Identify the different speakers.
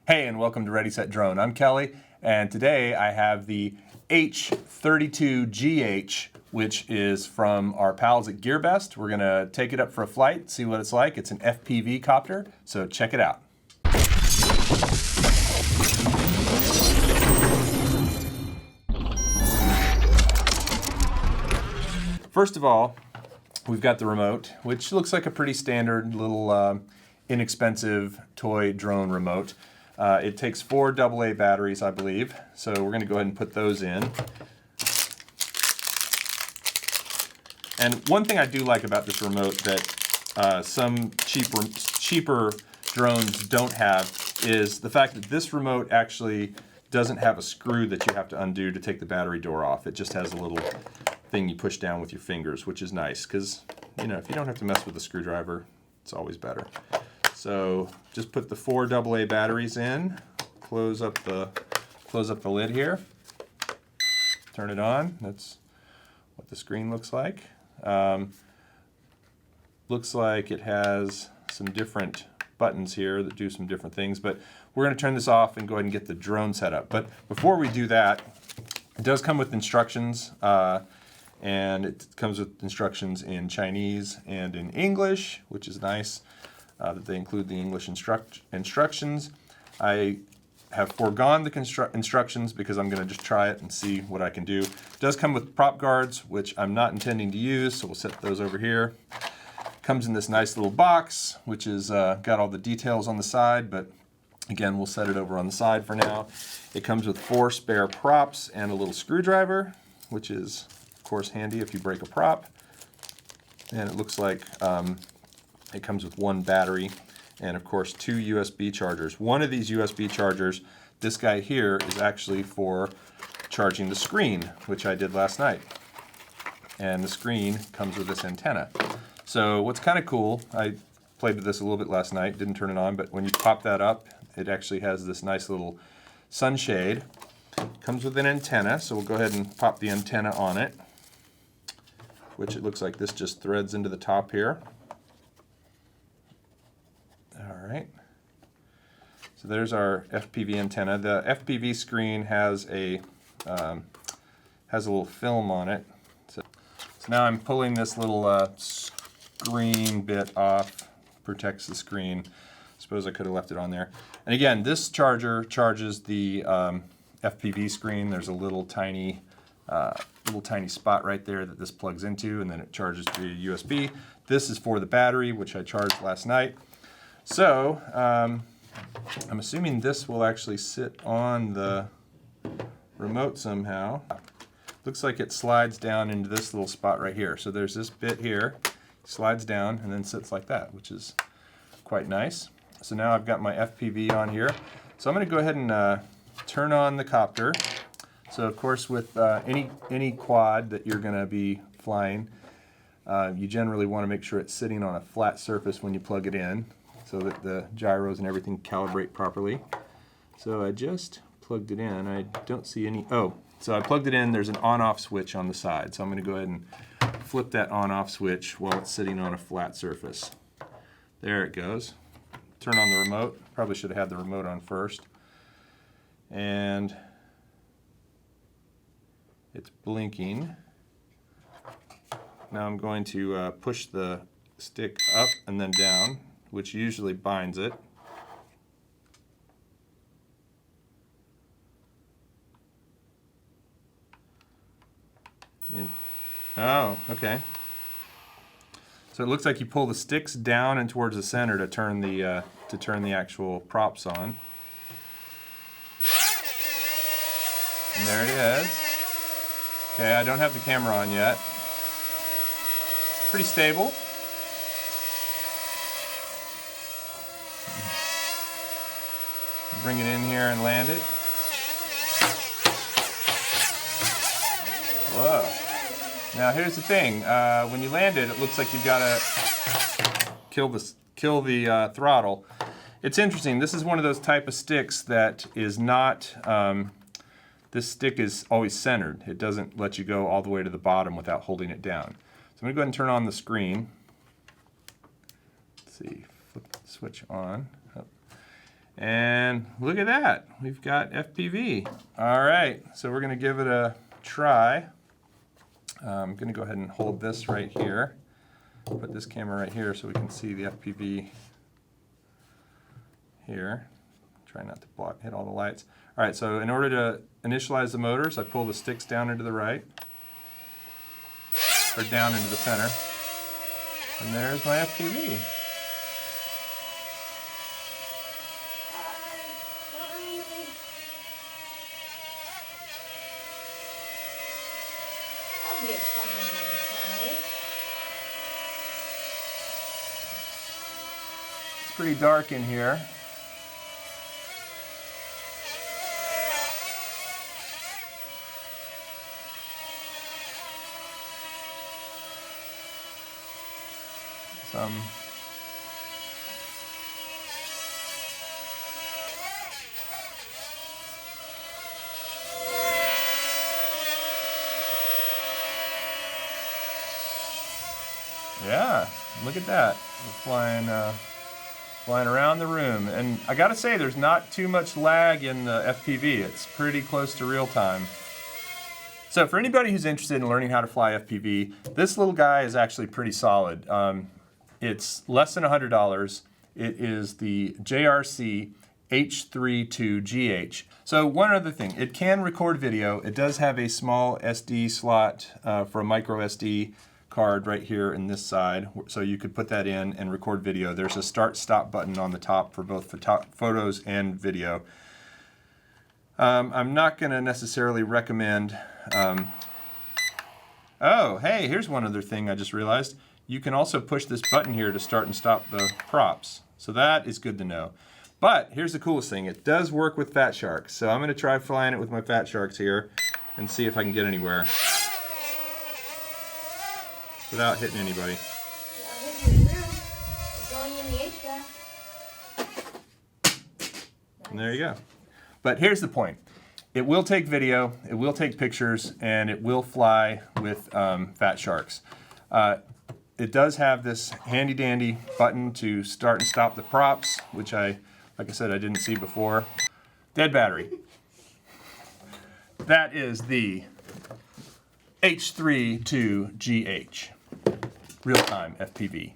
Speaker 1: Hey, and welcome to Ready Set Drone. I'm Kelly, and today I have the H32GH, which is from our pals at GearBest. We're gonna take it up for a flight, see what it's like. It's an FPV copter, so check it out. First of all, we've got the remote, which looks like a pretty standard little inexpensive toy drone remote. It takes 4 AA batteries, I believe, so we're going to go ahead and put those in. And one thing I do like about this remote that some cheaper drones don't have is the fact that this remote actually doesn't have a screw that you have to undo to take the battery door off. It just has a little thing you push down with your fingers, which is nice because, you know, if you don't have to mess with a screwdriver, it's always better. So just put the 4 AA batteries in, close up the lid here, turn it on. That's what the screen looks like. Looks like it has some different buttons here that do some different things, but we're going to turn this off and go ahead and get the drone set up. But before we do that, it does come with instructions, and it comes with instructions in Chinese and in English, which is nice. That they include the English instructions. I have foregone the instructions because I'm going to just try it and see what I can do. It does come with prop guards, which I'm not intending to use, so we'll set those over here. Comes in this nice little box, which is got all the details on the side, but again, we'll set it over on the side for now. It comes with 4 spare props and a little screwdriver, which is, of course, handy if you break a prop. And it looks like it comes with 1 battery and, of course, 2 USB chargers. One of these USB chargers, this guy here, is actually for charging the screen, which I did last night. And the screen comes with this antenna. So what's kind of cool, I played with this a little bit last night, didn't turn it on, but when you pop that up, it actually has this nice little sunshade. Comes with an antenna, so we'll go ahead and pop the antenna on it, which it looks like this just threads into the top here. All right, so there's our FPV antenna. The FPV screen has a little film on it. So now I'm pulling this little screen bit off, protects the screen. Suppose I could have left it on there. And again, this charger charges the FPV screen. There's a little tiny spot right there that this plugs into, and then it charges to USB. This is for the battery, which I charged last night. So, I'm assuming this will actually sit on the remote somehow. Looks like it slides down into this little spot right here. So there's this bit here, slides down and then sits like that, which is quite nice. So now I've got my FPV on here. So I'm going to go ahead and turn on the copter. So of course with any quad that you're going to be flying, you generally want to make sure it's sitting on a flat surface when you plug it in, so that the gyros and everything calibrate properly. So I just plugged it in. I don't see any, so I plugged it in. There's an on-off switch on the side. So I'm going to go ahead and flip that on-off switch while it's sitting on a flat surface. There it goes. Turn on the remote. Probably should have had the remote on first. And it's blinking. Now I'm going to push the stick up and then down, which usually binds it. Oh, okay. So it looks like you pull the sticks down and towards the center to turn the actual props on. And there it is. Okay, I don't have the camera on yet. Pretty stable. Bring it in here and land it. Whoa. Now here's the thing. When you land it, it looks like you've got to kill the throttle. It's interesting. This is one of those type of sticks that is not. This stick is always centered. It doesn't let you go all the way to the bottom without holding it down. So I'm going to go ahead and turn on the screen. Let's see. Flip the switch on. And look at that, we've got FPV. All right, so we're gonna give it a try. I'm gonna go ahead and hold this right here. Put this camera right here so we can see the FPV here. Try not to hit all the lights. All right, so in order to initialize the motors, I pull the sticks down into the right, or down into the center. And there's my FPV. It's pretty dark in here. Yeah, look at that. We're flying around the room. And I gotta say, there's not too much lag in the FPV. It's pretty close to real time. So for anybody who's interested in learning how to fly FPV, this little guy is actually pretty solid. It's less than $100. It is the JRC H32GH. So one other thing, it can record video. It does have a small SD slot for a micro SD card right here in this side, so you could put that in and record video. There's a start-stop button on the top for both photos and video. I'm not going to necessarily recommend... Oh, hey, here's one other thing I just realized. You can also push this button here to start and stop the props. So that is good to know. But here's the coolest thing. It does work with Fat Sharks. So I'm going to try flying it with my Fat Sharks here and see if I can get anywhere without hitting anybody. And there you go. But here's the point. It will take video, it will take pictures, and it will fly with Fat Sharks. It does have this handy dandy button to start and stop the props, which like I said, I didn't see before. Dead battery. That is the H32GH, real-time FPV.